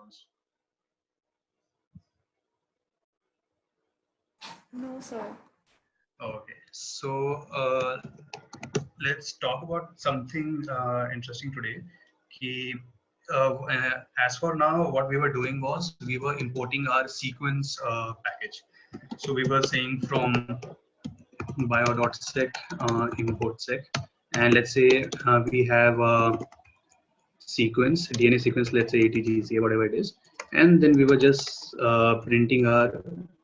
once? No, sir. Okay, so let's talk about something interesting today. Ki, as for now, what we were doing was we were importing our sequence package. So we were saying from bio.sec import sec, and let's say we have a sequence, DNA sequence, let's say ATGC, whatever it is, and then we were just printing our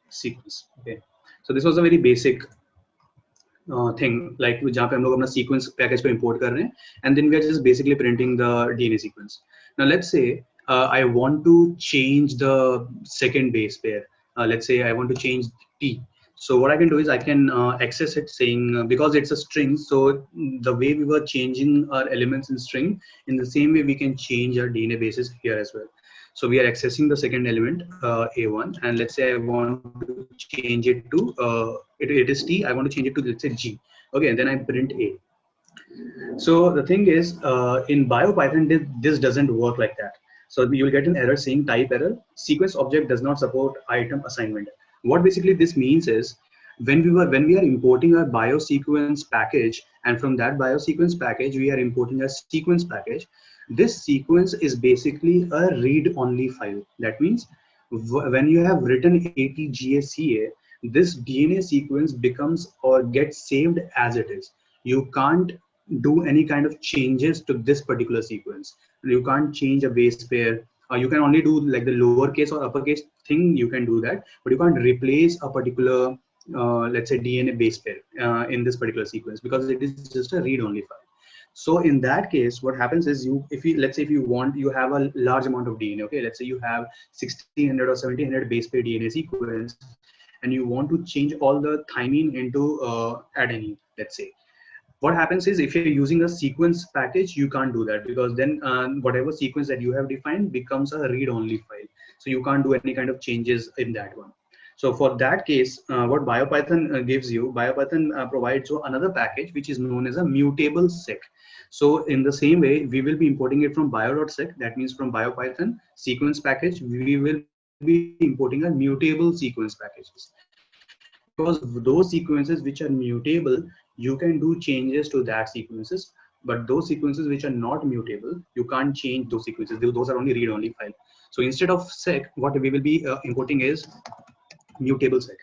sequence. Okay, so this was a very basic thing, like जहाँ पे हम लोग अपना sequence package को import कर रहे हैं, and then we are just basically printing the DNA sequence. Now let's say I want to change the second base pair. Let's say I want to change T. So what I can do is I can access it saying because it's a string. So the way we were changing our elements in string, in the same way we can change our DNA bases here as well. So we are accessing the second element A1, and let's say I want to change it to it is T. I want to change it to, let's say, G. Okay, and then I print A. So the thing is, in BioPython, this doesn't work like that. So you'll get an error saying type error. Sequence object does not support item assignment. What basically this means is when we are importing our biosequence package, and from that biosequence package we are importing a sequence package. This sequence is basically a read-only file. That means when you have written ATGACA, this DNA sequence becomes or gets saved as it is. You can't do any kind of changes to this particular sequence. You can't change a base pair. You can only do like the lowercase or uppercase thing, you can do that, but you can't replace a particular, let's say, DNA base pair in this particular sequence because it is just a read-only file. So in that case, what happens is if you, let's say if you want, you have a large amount of DNA, okay, let's say you have 1600 or 1700 base pair DNA sequence, and you want to change all the thymine into adenine, let's say. What happens is if you're using a sequence package, you can't do that because then whatever sequence that you have defined becomes a read-only file. So you can't do any kind of changes in that one. So for that case, what BioPython gives you, BioPython provides you another package which is known as a mutable sec. So in the same way, we will be importing it from bio.sec. That means from BioPython sequence package, we will be importing a mutable sequence packages. Because those sequences which are mutable, you can do changes to that sequences. But those sequences which are not mutable, you can't change those sequences. Those are only read-only file. So instead of sec, what we will be importing is mutable sec,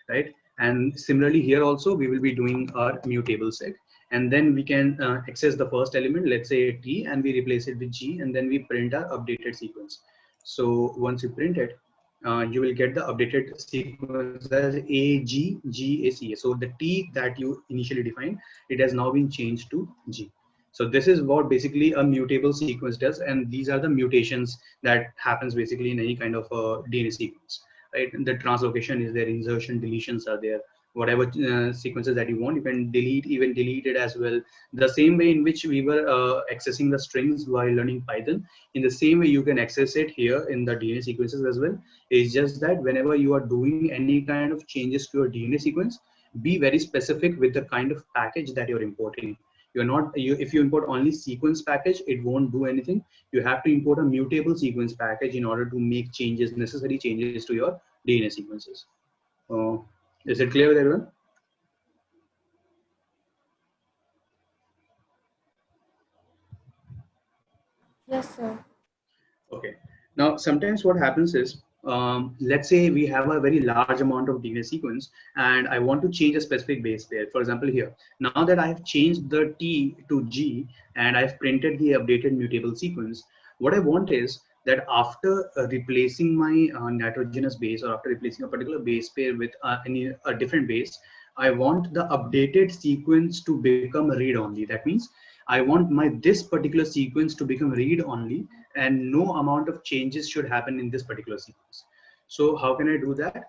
right? And similarly here also we will be doing our mutable sec, and then we can access the first element, let's say T, and we replace it with G, and then we print our updated sequence. So once you print it, you will get the updated sequence as AGGACA. So the T that you initially defined, it has now been changed to G. So this is what basically a mutable sequence does, and these are the mutations that happens basically in any kind of DNA sequence, right? The translocation is there, insertion, deletions are there. Whatever sequences that you want, you can delete, even delete it as well. The same way in which we were accessing the strings while learning Python, in the same way you can access it here in the DNA sequences as well. It's just that whenever you are doing any kind of changes to your DNA sequence, be very specific with the kind of package that you're importing. You're not, if you import only sequence package, it won't do anything. You have to import a mutable sequence package in order to make changes, necessary changes to your DNA sequences. uh, is it clear with everyone? Yes, sir. Okay. Now, sometimes what happens is, let's say we have a very large amount of DNA sequence, and I want to change a specific base pair. For example, here, now that I have changed the T to G and I've printed the updated mutable sequence, what I want is that after replacing my nitrogenous base, or after replacing a particular base pair with a different base, I want the updated sequence to become read only. That means I want my this particular sequence to become read only, and no amount of changes should happen in this particular sequence. So how can I do that?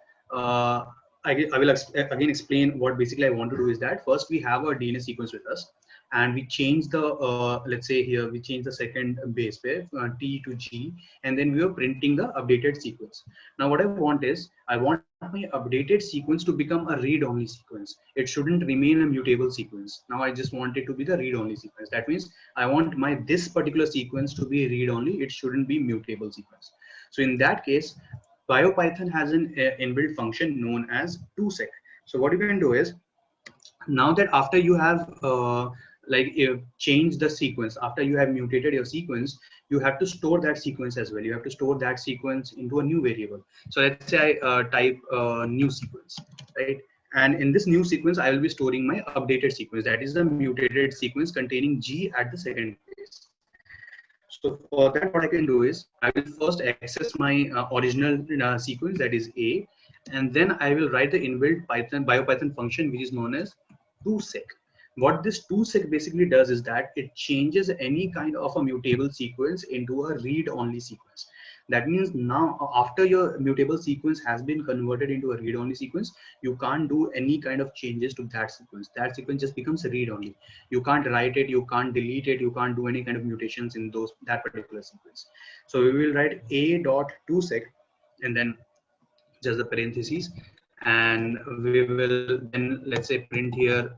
I will again explain what basically I want to do is that first we have our DNA sequence with us, and we change the, let's say here we change the second base pair, T to G, and then we are printing the updated sequence. Now what I want is, I want my updated sequence to become a read-only sequence. It shouldn't remain a mutable sequence. Now I just want it to be the read-only sequence. That means I want my this particular sequence to be read-only. It shouldn't be mutable sequence. So in that case, BioPython has an inbuilt function known as toSeq. So what you can do is, now that after you have changed the sequence, after you have mutated your sequence, you have to store that sequence as well. You have to store that sequence into a new variable. So let's say I type new sequence, right? And in this new sequence, I will be storing my updated sequence. That is the mutated sequence containing G at the second place. So for that, what I can do is I will first access my original sequence, that is A, and then I will write the inbuilt BioPython function, which is known as toSeq. What this toSeq basically does is that it changes any kind of a mutable sequence into a read-only sequence. That means now after your mutable sequence has been converted into a read-only sequence, you can't do any kind of changes to that sequence. That sequence just becomes read-only. You can't write it, you can't delete it, you can't do any kind of mutations in that particular sequence. So we will write a.toSeq and then just the parentheses, and we will then, let's say, print here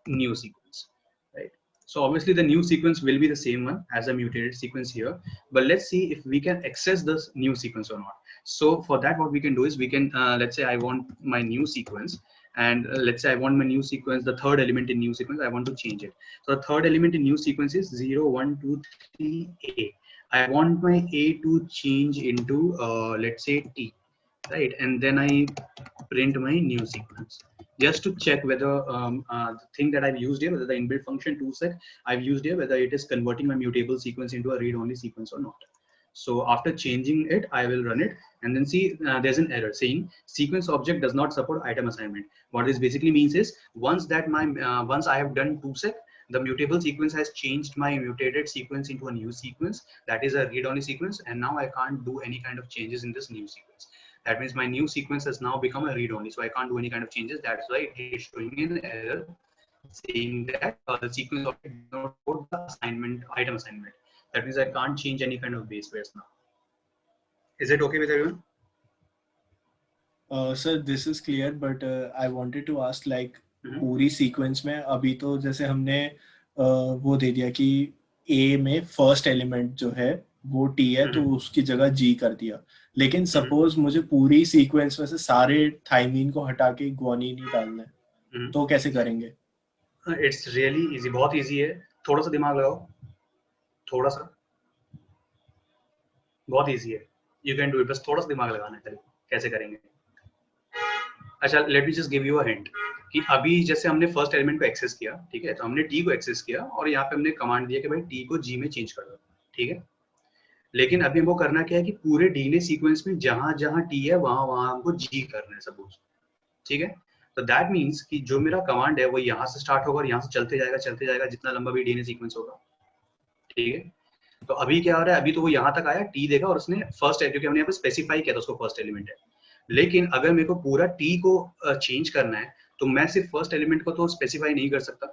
new sequence, right? So obviously the new sequence will be the same one as a mutated sequence here, but let's see if we can access this new sequence or not. So for that, what we can do is we can let's say I want my new sequence, and let's say I want my new sequence, the third element in new sequence, I want to change it. So the third element in new sequence is 0 1 2 3 A. I want my A to change into let's say T, right? And then I print my new sequence just to check whether the thing that I've used here, whether the inbuilt function toSeq I've used here, whether it is converting my mutable sequence into a read-only sequence or not. So after changing it, I will run it and then see there's an error saying sequence object does not support item assignment. What this basically means is once I have done toSeq, the mutable sequence has changed my mutated sequence into a new sequence that is a read-only sequence, and now I can't do any kind of changes in this new sequence. That means my new sequence has now become a read-only, so I can't do any kind of changes. That's why it is showing an error saying that the sequence object does not support the item assignment. That means I can't change any kind of base pairs now. Is it okay with everyone? Sir, this is clear, but I wanted to ask पूरी sequence में अभी तो जैसे हमने वो दे दिया कि A में फर्स्ट एलिमेंट जो है वो T है, तो उसकी जगह G कर दिया, लेकिन सपोज मुझे पूरी सीक्वेंस में से सारे थाइमीन को हटा के ग्वानिन ही डालना है, तो कैसे करेंगे? इट्स रियली इजी, बहुत इजी है, थोड़ा सा दिमाग लगाओ, थोड़ा सा, बहुत इजी है, यू कैन डू इट, बस थोड़ा सा दिमाग लगाना है। कैसे करेंगे? अच्छा, let me just give you a hint कि अभी जैसे हमने फर्स्ट एलिमेंट को एक्सेस किया, ठीक है, तो हमने T को एक्सेस किया और यहाँ पे हमने कमांड दिया कि भाई T को G में चेंज कर दो, ठीक है। लेकिन अभी हमको करना क्या है कि पूरे डीएनए सीक्वेंस में जहां जहां T है वहां हमको G करना है सपोज, ठीक है। तो दैट मींस कि जो मेरा कमांड है वो यहाँ से स्टार्ट होगा और यहाँ से चलते जाएगा जितना लंबा भी डीएनए सीक्वेंस होगा, ठीक है। तो अभी क्या हो रहा है, अभी तो वो यहाँ तक आया, T देगा और उसने फर्स्ट है, क्योंकि हमने यहाँ पे स्पेसिफाई किया था उसको फर्स्ट एलिमेंट है। लेकिन अगर मेरे को पूरा T को चेंज करना है तो मैं सिर्फ फर्स्ट एलिमेंट को तो स्पेसिफाई नहीं कर सकता,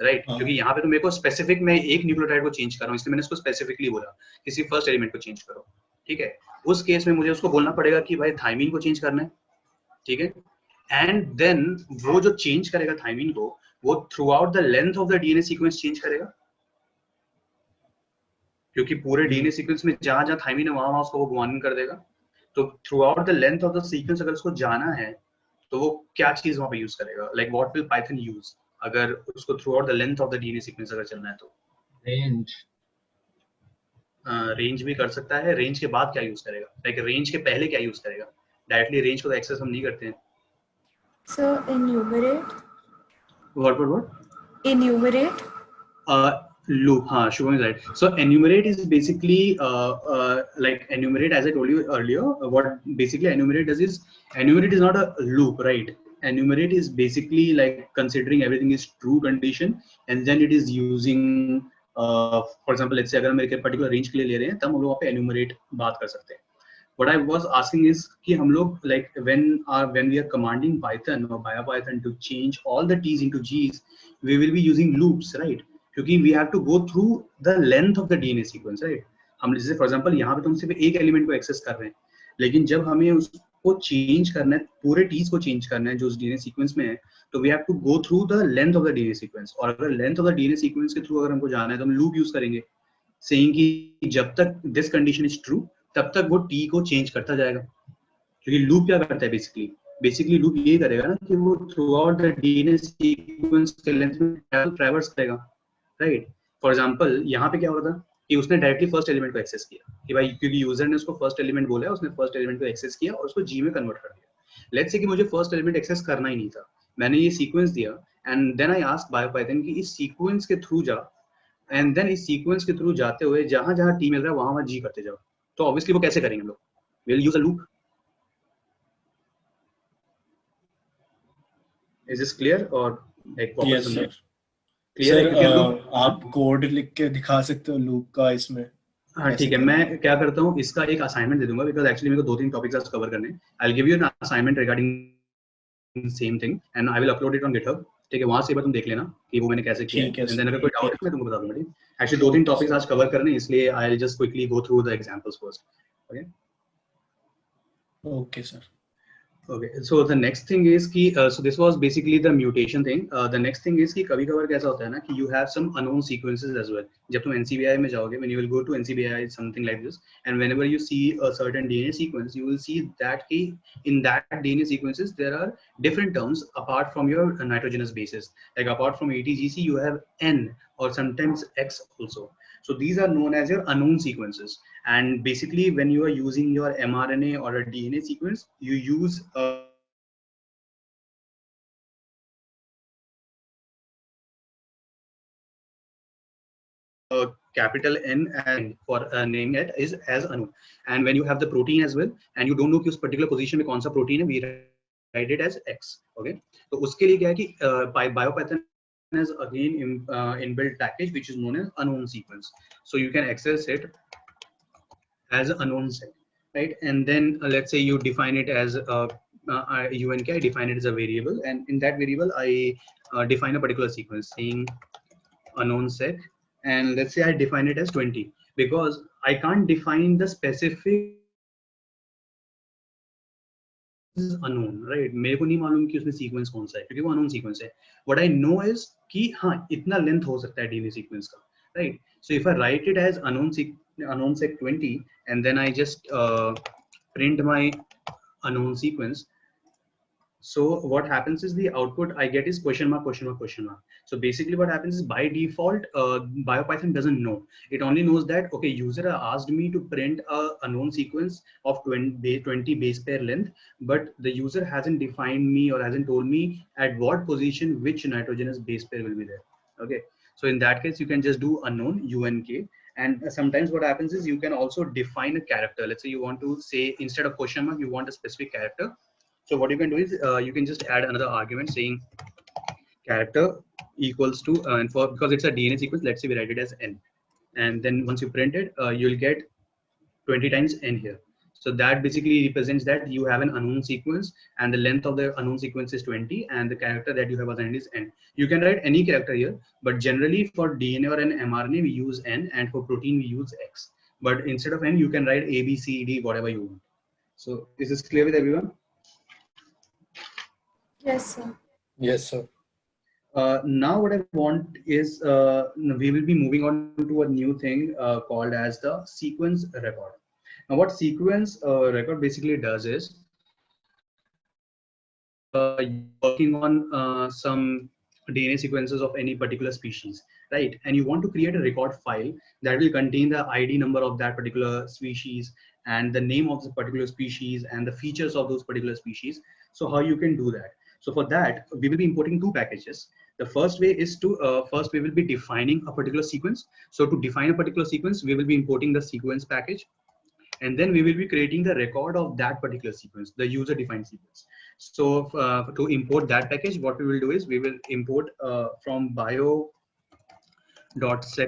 राइट, क्योंकि यहाँ पे तो मेरे को स्पेसिफिक मैं एक न्यूक्लियोटाइड को चेंज कर रहा हूँ, इसलिए मैंने उसको स्पेसिफिकली बोला कि सिर्फ फर्स्ट एलिमेंट को चेंज करो, ठीक है। उस केस में मुझे उसको बोलना पड़ेगा कि भाई थाइमीन को चेंज करना है, ठीक है, एंड देन वो जो चेंज करेगा थाइमीन को, वो through out the length of the DNA sequence change करेगा, क्योंकि पूरे डीएनए सीक्वेंस में जहां जहां थाइमीन है वहां उसको वो ग्वानिन कर देगा। तो through out the length of the sequence अगर उसको जाना है तो वो क्या चीज वहां पे यूज करेगा, like what will Python use अगर उसको through out the length of the DNA sequence अगर चलना है तो? रेंज भी कर सकता है, रेंज के बाद क्या यूज करेगा, लाइक रेंज के पहले क्या यूज करेगा? डायरेक्टली रेंज को तो एक्सेस हम नहीं करते हैं। So enumerate. What? Enumerate. Loop. हाँ, Shubham is right. So enumerate is basically like enumerate, as I told you earlier. What basically enumerate does is, enumerate is not a loop, right? Enumerate is basically like considering everything is true condition, and then it is using for example, let's say अगर हम एक particular range के लिए ले रहे हैं तब हम लोग वहाँ पे enumerate बात कर सकते हैं। What I was asking is कि हम लोग like when we are commanding Python or BioPython to change all the T's into G's, we will be using loops, right? क्योंकि we have to go through the length of the DNA sequence, right? हम जैसे for example यहाँ पे तो हम सिर्फ एक element को एक्सेस कर रहे हैं, लेकिन जब हमें उसको चेंज करना है, पूरे T's को चेंज करना है जो उस DNA सीक्वेंस में है, तो we have to go through the length of the DNA sequence। और अगर length of the DNA sequence के थ्रू अगर हमको जाना है तो हम लूप यूज करेंगे, saying कि जब तक this condition is true तब तक वो टी को चेंज करता जाएगा, क्योंकि लूप क्या करता है बेसिकली लूप ये करेगा ना कि वो through out the DNA sequence के लेंथ में ट्रैवर्स करेगा, राइट। फॉर एग्जांपल यहाँ पे क्या हो रहा था कि उसने डायरेक्टली फर्स्ट एलिमेंट को एक्सेस किया कि भाई, क्योंकि यूजर ने उसको फर्स्ट एलिमेंट बोला है, उसने फर्स्ट एलिमेंट को एक्सेस किया और उसको जी में कन्वर्ट कर दिया। लेट्स से कि मुझे फर्स्ट एलिमेंट एक्सेस करना ही नहीं था, मैंने ये सीक्वेंस दिया एंड देन आई आस्क बायोपाइथन कि इस सीक्वेंस के थ्रू जा, एंड देन इस सीक्वेंस के थ्रू जाते हुए जहां जहां टी मिल रहा है वहां वहां जी करते जाओ। तो ऑब्वियसली वो कैसे करेंगे हम लोग, will use a loop. Is this clear और एक यस सर। क्लियर है? क्योंकि हम लोग आप कोड लिख के दिखा सकते हो लूप का इसमें। हाँ ठीक है, मैं क्या करता हूँ, इसका एक असाइनमेंट दे दूंगा, बिकॉज एक्चुअली मेरे को 2-3 टॉपिक्स आज कवर करने। I will give you an assignment regarding same thing and I will upload it on GitHub, ठीक है। वहां से एक बार तुम देख लेना कि वो मैंने कैसे किया है, एंड देन अगर कोई डाउट है मैं तुमको बता दूंगा, ठीक। एक्चुअली 2-3 टॉपिक्स आज कवर करने, इसलिए आई will just quickly go through the examples first, okay. Okay sir. Okay, so the next thing is कि so this was basically the mutation thing. The next thing is कि कभी कभार कैसा होता है ना कि you have some unknown sequences as well. जब तुम NCBI में जाओगे, when you will go to NCBI something like this, and whenever you see a certain DNA sequence, you will see that कि in that DNA sequences there are different terms apart from your nitrogenous bases. Like apart from ATGC, you have N or sometimes X also. So these are known as your unknown sequences. And basically, when you are using your mRNA or a DNA sequence, you use a capital N and for naming it is as unknown. And when you have the protein as well, and you don't know कि उस particular position में कौन सा protein है, we write it as X. Okay. तो उसके लिए क्या है कि BioPython has again inbuilt package which is known as unknown sequence. So you can access it as an unknown set, right? And then let's say you define it as UNK, I define it as a variable, and in that variable I define a particular sequence saying unknown sec, and let's say I define it as 20 because I can't define the specific unknown, right? मेरे को नहीं मालूम कि उसमें sequence कौन सा है क्योंकि वो अननोन सीक्वेंस है. What I know is कि हाँ इतना लेंथ हो सकता है डीएनए सीक्वेंस का, right? So if I write it as unknown sec 20 and then I just print my unknown sequence. So what happens is the output I get is question mark question mark question mark. So basically what happens is by default BioPython doesn't know. It only knows that okay, user asked me to print a unknown sequence of 20 base pair length, but the user hasn't defined me or hasn't told me at what position which nitrogenous base pair will be there. Okay, so in that case you can just do unknown UNK. And sometimes what happens is you can also define a character. Let's say you want to say instead of question mark you want a specific character. So what you can do is you can just add another argument saying character equals to and for because it's a DNA sequence, let's say we write it as n, and then once you print it you'll get 20 times n here. So that basically represents that you have an unknown sequence and the length of the unknown sequence is 20 and the character that you have assigned is n. You can write any character here, but generally for DNA or an mRNA we use n and for protein we use x. But instead of n you can write a, b, c, d, whatever you want. So is this clear with everyone? Yes, sir. Yes, sir. Now what I want is we will be moving on to a new thing called as the sequence record. Now what sequence record basically does is working on some DNA sequences of any particular species, right? And you want to create a record file that will contain the ID number of that particular species and the name of the particular species and the features of those particular species. So how you can do that? So for that, we will be importing two packages. The first way is to, first we will be defining a particular sequence. So to define a particular sequence, we will be importing the sequence package. And then we will be creating the record of that particular sequence, the user defined sequence. So to import that package, what we will do is we will import from bio.sec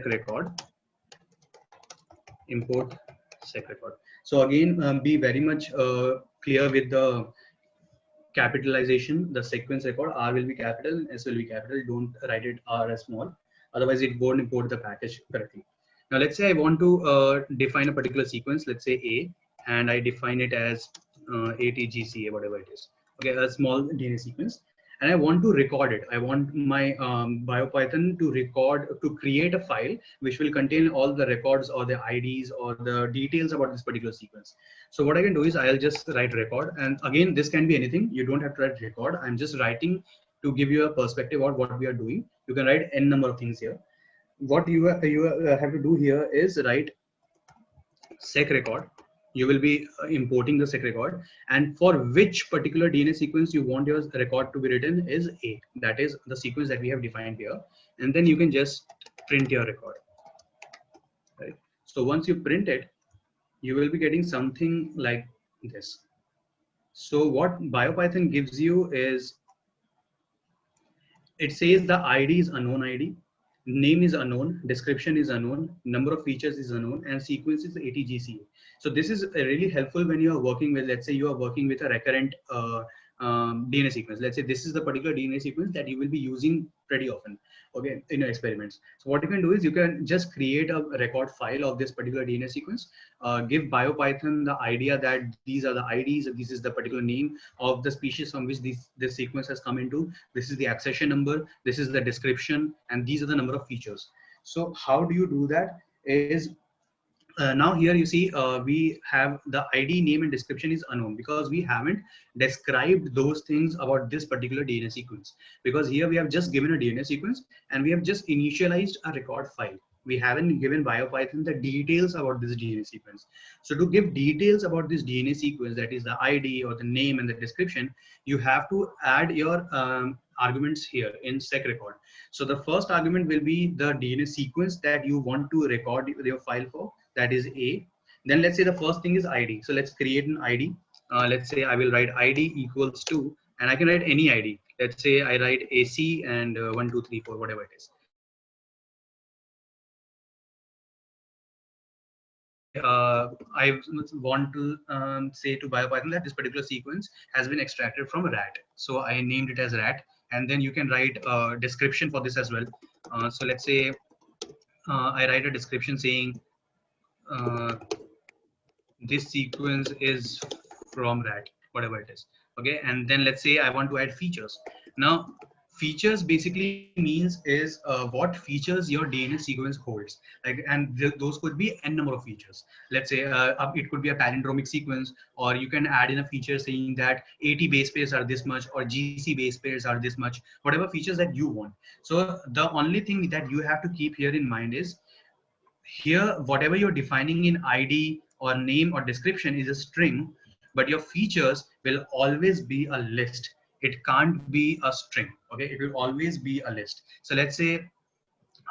record, import sec record. So again, be very much clear with the capitalization. The sequence record, R will be capital, S will be capital. Don't write it R as small, otherwise it won't import the package correctly. Now let's say I want to define a particular sequence, let's say A, and I define it as ATGCA, whatever it is. Okay, a small DNA sequence. and I want to record it. I want my BioPython to create a file which will contain all the records or the IDs or the details about this particular sequence. So what I can do is I'll just write record, and again, this can be anything. You don't have to write record. I'm just writing to give you a perspective on what we are doing. You can write n number of things here. What you have to do here is write sec record. You will be importing the sec record, and for which particular DNA sequence you want your record to be written is A. That is the sequence that we have defined here, and then you can just print your record. Right. So once you print it, you will be getting something like this. So what BioPython gives you is, it says the ID is unknown ID, name is unknown, description is unknown, number of features is unknown, and sequence is ATGCA. So this is really helpful when you are working with, let's say you are working with a recurrent DNA sequence. Let's say this is the particular DNA sequence that you will be using pretty often, okay, in your experiments. So what you can do is you can just create a record file of this particular DNA sequence, give BioPython the idea that these are the IDs, this is the particular name of the species from which this sequence has come into, this is the accession number, this is the description, and these are the number of features. So how do you do that is, now here you see we have the ID, name, and description is unknown because we haven't described those things about this particular DNA sequence, because here we have just given a DNA sequence and we have just initialized a record file. We haven't given BioPython the details about this DNA sequence. So to give details about this DNA sequence, that is the ID or the name and the description, you have to add your arguments here in sec record. So the first argument will be the DNA sequence that you want to record your file for, that is A. Then let's say the first thing is ID. So let's create an ID. Let's say I will write ID equals to, and I can write any ID. Let's say I write AC and 1, 2, 3, 4, whatever it is. I want to say to BioPython that this particular sequence has been extracted from rat. So I named it as rat, and then you can write a description for this as well. So let's say I write a description saying this sequence is from rat, whatever it is. Okay, and then let's say I want to add features. Now features basically means is what features your DNA sequence holds, like, and those could be n number of features. Let's say it could be a palindromic sequence, or you can add in a feature saying that AT base pairs are this much or GC base pairs are this much, whatever features that you want. So the only thing that you have to keep here in mind is, here whatever you're defining in ID or name or description is a string, but your features will always be a list. It can't be a string. Okay, it will always be a list. So let's say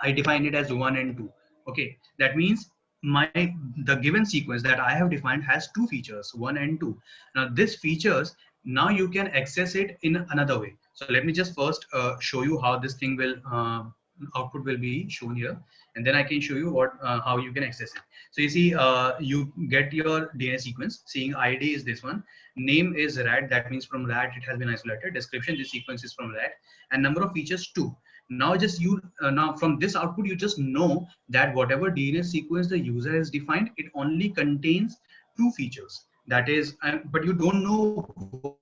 I define it as 1 and 2. Okay, that means the given sequence that I have defined has 2 features, 1 and 2. Now this features, now you can access it in another way. So let me just first show you how this thing will output will be shown here, and then I can show you what how you can access it. So you see, you get your DNA sequence saying ID is this one, name is rat, that means from rat it has been isolated, description, this sequence is from rat, and number of features 2. Now just you now from this output you just know that whatever DNA sequence the user has defined, it only contains 2 features. That is, but you don't know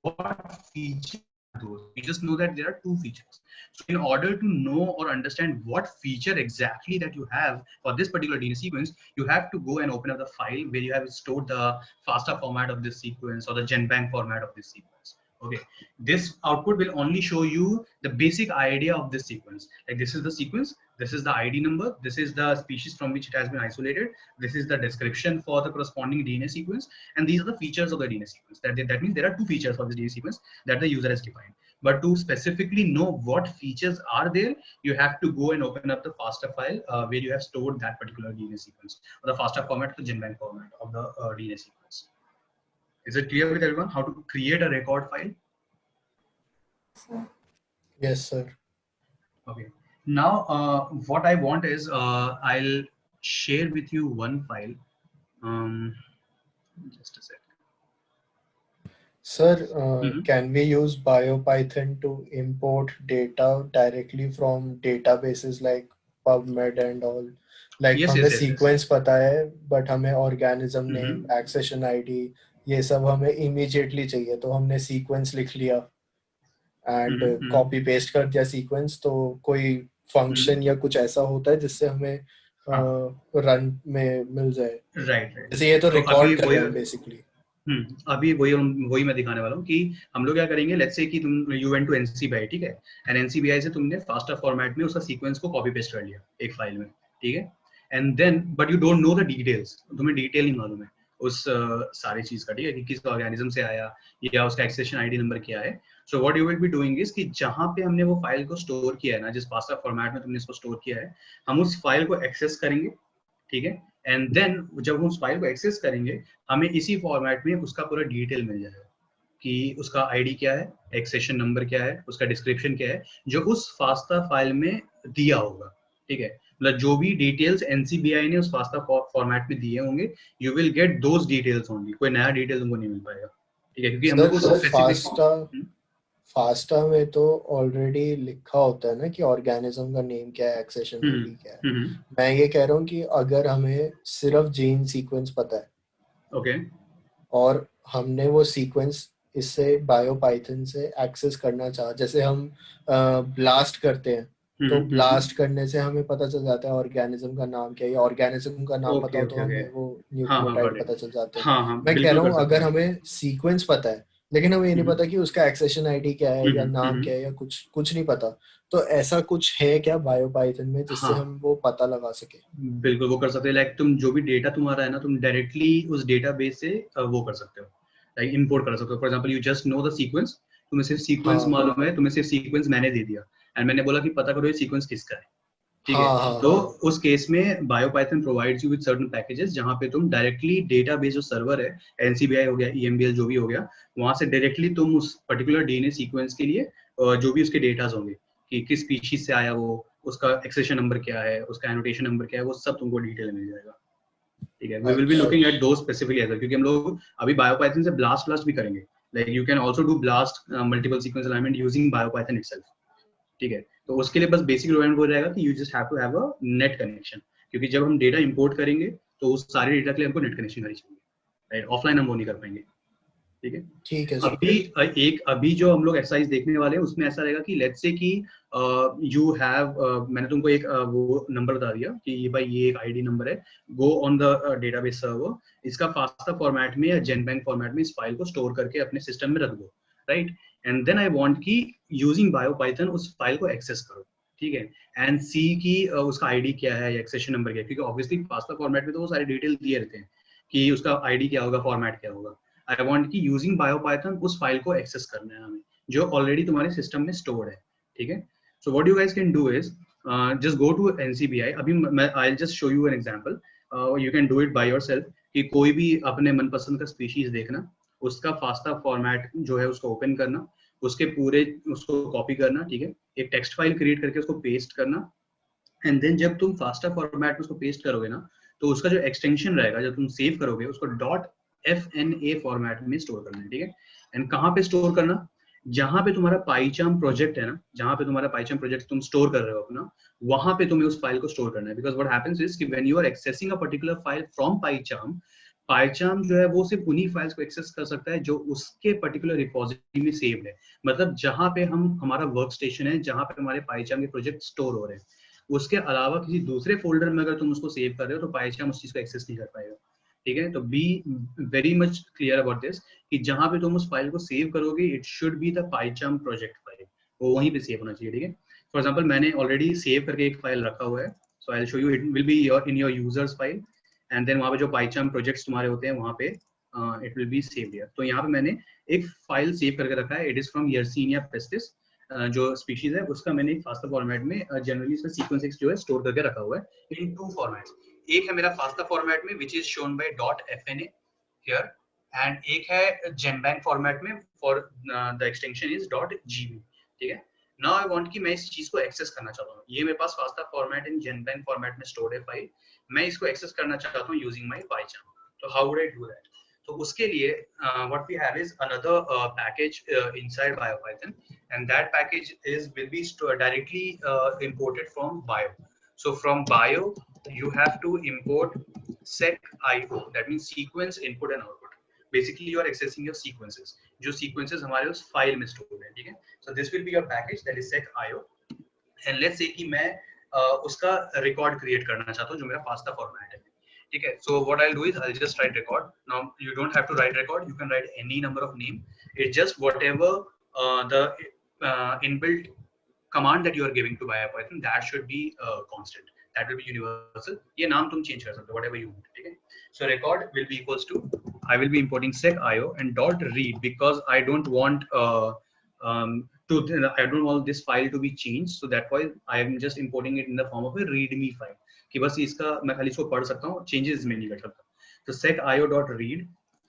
what feature those. You just know that there are 2 features. So in order to know or understand what feature exactly that you have for this particular DNA sequence, you have to go and open up the file where you have stored the FASTA format of this sequence or the GenBank format of this sequence. Okay, this output will only show you the basic idea of this sequence. Like, this is the sequence, this is the ID number, this is the species from which it has been isolated, this is the description for the corresponding DNA sequence, and these are the features of the DNA sequence. That means there are 2 features for this DNA sequence that the user has defined. But to specifically know what features are there, you have to go and open up the FASTA file where you have stored that particular DNA sequence, or the FASTA format, the GenBank format of the DNA sequence. Is it clear with everyone how to create a record file? Yes, sir. Okay. Now, what I want is I'll share with you one file. Just a sec. Sir, can we use BioPython to import data directly from databases like PubMed and all? Like, Yes, हमें yes, yes, sequence पता है, but हमें organism name, accession ID, ये सब हमें immediately चाहिए, तो हमने sequence लिख लिया. एंड हम्म, कॉपी पेस्ट कर दिया सीक्वेंस, तो कोई फंक्शन या कुछ ऐसा होता है जिससे हमें हाँ रन में मिल जाए। Right right. जैसे ये तो तो अभी रिकॉर्ड कर वही रहे हैं बेसिकली। अभी वही मैं दिखाने वाला हूँ कि हम लोग क्या करेंगे। लेट्स से कि तुम यू वेंट टू एनसीबीआई, ठीक है, एंड एनसीबीआई से तुमने फास्टर फॉर्मेट में उसका सीक्वेंस को कॉपी पेस्ट कर लिया एक फाइल में, ठीक है, and then but you don't know the details, तुम्हें डिटेल नहीं मालूम है उस सारी चीज का, ठीक है, कि किस ऑर्गेनिज्म से आया या उसका एक्सेशन आईडी नंबर क्या है। So what you will be doing is कि जहां पे हमने वो फाइल को स्टोर किया है ना, जिस फास्टर फॉर्मेट में तुमने इसको स्टोर किया है, हम उस फाइल को एक्सेस करेंगे, ठीक है, एंड देन जब हम उस फाइल को एक्सेस करेंगे हमें इसी फॉर्मेट में उसका पूरा डिटेल मिल जाएगा कि उसका आईडी क्या है, एक्सेशन नंबर क्या है, उसका डिस्क्रिप्शन क्या है, जो उस फास्टा फाइल में दिया होगा, ठीक है, मतलब जो भी डिटेल्स एनसीबीआई ने उस फास्टा फॉर्मेट में दिए होंगे, you will get those details only, कोई नया डिटेल तुमको नहीं मिल पाएगा, ठीक है, क्योंकि हम लोग सर उस तो स्पेसिफिक फास्टा में तो ऑलरेडी लिखा होता है ना कि ऑर्गेनिज्म का नेम क्या है, एक्सेशन आईडी क्या है। मैं ये कह रहा हूँ कि अगर हमें सिर्फ जीन सीक्वेंस पता है, ओके, और हमने वो सीक्वेंस इससे बायोपाइथन से एक्सेस करना चाहा, जैसे हम ब्लास्ट करते हैं, तो ब्लास्ट करने से हमें पता चल जाता है ऑर्गेनिज्म का नाम क्या है, या ऑर्गेनिज्म का नाम पता ओके हो तो ओके ओके, हमें वो हाँ हाँ न्यूक्लियोटाइड गॉट पता इट, चल जाते हैं। हाँ हाँ मैं कह बिल्कुल रहा कर हूँ सकते अगर हैं। हमें सीक्वेंस पता है लेकिन हमें ये नहीं पता कि उसका एक्सेशन आईडी क्या है या नाम हम्म, क्या है या कुछ नहीं पता, तो ऐसा कुछ है क्या बायोपाइथन में जिससे हाँ हम वो पता लगा सके? बिल्कुल वो कर सकते हो। लाइक तुम जो भी डेटा तुम्हारा है ना, तुम डायरेक्टली उस डेटाबेस से वो कर सकते हो, लाइक इंपोर्ट कर सकते हो। For example you just know the sequence, तुम्हें सिर्फ सीक्वेंस हाँ मालूम है, तुम्हें सिर्फ सीक्वेंस मैंने दे दिया एंड मैंने बोला कि पता करो ये सीक्वेंस किसका है, ठीक है, हाँ हाँ तो हाँ। उस केस में Biopython provides you with certain packages जहां पे तुम डायरेक्टली डेटाबेस जो सर्वर है, एनसीबीआई हो गया, ईएमबीएल जो भी हो गया, वहां से डायरेक्टली तुम उस पर्टिकुलर डीएनए सीक्वेंस के लिए जो भी उसके डेटाज होंगे कि किस स्पीशीज से आया वो, उसका एक्सेशन नंबर क्या है, उसका एनोटेशन नंबर क्या है, वो सब तुमको डिटेल मिल जाएगा, ठीक है। वी विल बी अच्छा लुकिंग एट दो स्पेसिफिकली एज, क्योंकि हम लोग अभी बायोपाइथन से ब्लास्ट भी करेंगे। Like you can also do blast multiple sequence alignment using Biopython itself, ठीक है, तो उसके लिए बस बेसिक रिक्वायरमेंट हो जाएगा कि you just have to have a net connection, क्योंकि जब हम डेटा इंपोर्ट करेंगे तो उस सारे डेटा के लिए हमको नेट कनेक्शन करनी चाहिए, राइट, ऑफलाइन हम वो नहीं कर पाएंगे, ठीक है। ठीक है सर। अभी जो हम लोग एक्सरसाइज देखने वाले हैं उसमें ऐसा रहेगा कि लेट्स से कि यू हैव, मैंने तुमको एक वो नंबर बता दिया कि ये भाई ये एक आईडी नंबर है, go on the database server, इसका फास्टा फॉर्मेट में या जेनबैंक फॉर्मेट में इस फाइल को स्टोर करके अपने सिस्टम में रख दो, right, and then I want कि यूजिंग बायोपाइथन उस फाइल को एक्सेस करो, ठीक है, एंड सी की उसका आईडी क्या है या एक्सेशन नंबर क्या है, क्योंकि ऑब्वियसली फास्टा फॉर्मेट में तो वो सारे डिटेल दिए रहते हैं कि उसका आईडी क्या होगा, फॉर्मेट क्या होगा। आई वांट कि यूजिंग बायोपाइथन उस फाइल को एक्सेस करना है हमें, जो ऑलरेडी तुम्हारे सिस्टम में स्टोर्ड है, ठीक है। So what you guys can do is just go to NCBI. अभी मैं I will just show you an example, you can do it by yourself, कि कोई भी अपने मनपसंद का स्पीशीज देखना, उसका फास्टा फॉर्मेट जो है उसको ओपन करना, उसके पूरे उसको कॉपी करना, ठीक है, एक टेक्स्ट फाइल क्रिएट करके उसको पेस्ट करना, एंड देन जब तुम फास्टा फॉर्मेट में उसको पेस्ट करोगे ना, तो उसका जो एक्सटेंशन रहेगा जब तुम सेव करोगे उसको .fna फॉर्मेट में स्टोर करना है, ठीक है, एंड कहाँ पे स्टोर करना, जहां पे तुम्हारा पाइचार्म प्रोजेक्ट है ना, जहां पे तुम्हारा पाइचार्म प्रोजेक्ट तुम स्टोर कर रहे हो अपना, वहां पे तुम्हें उस फाइल को स्टोर करना है, बिकॉज व्हाट हैपेंस इज कि when you are accessing a particular file from PyCharm, PyCharm जो है वो सिर्फ उन्हीं फाइल्स को एक्सेस कर सकता है जो उसके पर्टिकुलर रिपोजिटरी में सेव्ड है, मतलब जहां पे हम हमारा वर्क स्टेशन है, जहां पे हमारे पाइचार्म के प्रोजेक्ट स्टोर हो रहे हैं, उसके अलावा किसी दूसरे फोल्डर में अगर तुम उसको सेव कर रहे हो तो पाइचार्म उस चीज को एक्सेस नहीं कर पाएगा, ठीक है। तो be very much clear about this कि जहां पे तुम उस फाइल को सेव करोगे it should be the PyCharm project file, वो वहीं पे सेव होना चाहिए, ठीक है। फॉर एग्जांपल मैंने ऑलरेडी सेव करके एक फाइल रखा हुआ है, so I will show you, it will be in your users file, and then वहां पे जो पाइचार्म प्रोजेक्ट्स तुम्हारे होते हैं वहां पे it will be saved here. तो यहाँ पे मैंने एक फाइल सेव करके रखा है, it is from Yersinia pestis, जो स्पीशीज है उसका मैंने एक फास्टा फॉर्मेट में जनरली इसका सीक्वेंस एक्स जो है स्टोर करके रखा हुआ है इन टू फॉर्मेट्स। एक है मेरा फास्टा फॉर्मेट में which is shown by .fna here, and एक है जेनबैंक फॉर्मेट में for the extension is .gb, ठीक है। नाउ आई वांट कि मैं इस चीज को एक्सेस करना चाहता हूँ, ये मेरे पास फास्टा फॉर्मेट इन जेनबैंक फॉर्मेट में स्टोर्ड है फाइल, मैं इसको एक्सेस करना चाहता हूँ यूजिंग माय पाइचार्म, तो how would I do that? तो उसके लिए what we have is another package inside Biopython, and that package will be directly imported from bio. So from bio you have to import seq.io, that means sequence input and output. Basically you are accessing your sequences. जो sequences हमारे उस file में store है, ठीक है. So this will be your package that is sec.io and let's say कि मैं उसका रिकॉर्ड क्रिएट करना चाहता हूँ जो मेरा फास्टा फॉर्मेट है, ठीक है. So what I will do is I just write record. Now you don't have to write record, you can write any number of name. It's just whatever the inbuilt command that you are giving to BioPython, that should be constant, that will be universal. ये नाम तुम change कर सकते हो whatever you want, ठीक है. So record will be equals to, I will be importing sec.io and dot read because I don't want I don't want this file to be changed, so that why I am just importing it in the form of a readme file कि बस इसका मैं खाली इसको पढ़ सकता हूँ, changes में नहीं कर सकता. तो sec.io dot read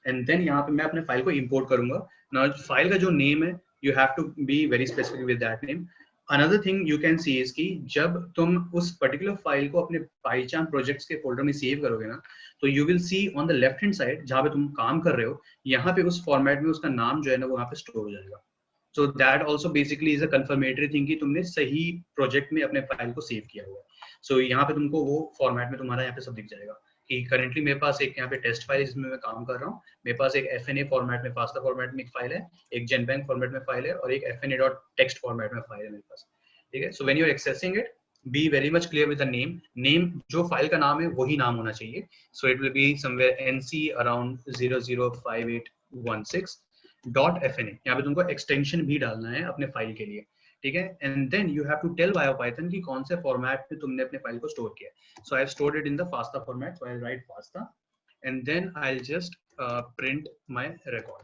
and then यहाँ पे मैं अपने फाइल को import करूंगा. Now फाइल का जो name है, you have to be very specific with that name. Another thing you can see is कि जब तुम उस particular फाइल को अपने PyCharm projects के फोल्डर में सेव करोगे ना, तो you will see on the left hand side जहाँ पे तुम काम कर रहे हो, यहाँ पे उस फॉर्मेट में उसका नाम जो है ना वो यहाँ पे स्टोर हो जाएगा. So that also basically is a confirmatory thing कि तुमने सही प्रोजेक्ट में अपने फाइल को सेव किया हुआ है. So यहाँ पे तुमको वो फॉर्मेट में तुम्हारा यहाँ पे सब दिख जाएगा कि करेंटली मेरे पास एक यहाँ पे टेस्ट फाइल जिसमें मैं काम कर रहा हूँ, मेरे पास एक FNA फॉर्मेट में फास्टा फॉर्मेट में एक फाइल है, एक GenBank फॉर्मेट में फाइल है और एक FNA.text फॉर्मेट में फाइल है मेरे पास, ठीक है. So when you are accessing it, be very much clear with the name जो फाइल का नाम है वही नाम होना चाहिए. So it will be somewhere NC around 005816 .fna. यहाँ पे तुमको एक्सटेंशन भी डालना है अपने फाइल के लिए, ठीक है. And then you have to tell BioPython कि कौन से फॉर्मेट में तुमने अपने फाइल को स्टोर किया. So I have stored it in the FASTA format, so I will write FASTA and then I will just print my record.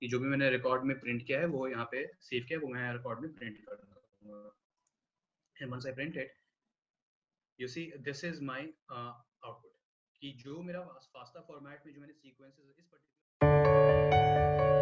कि जो भी मैंने रिकॉर्ड में प्रिंट किया है वो यहाँ पे सेव किया है, वो मैं रिकॉर्ड में प्रिंट कर दूंगा. And once I print it, you see this is my output कि जो मेरा फास्टा फॉर्मेट में जो मैंने सीक्वेंसेस इस पर्टिकुलर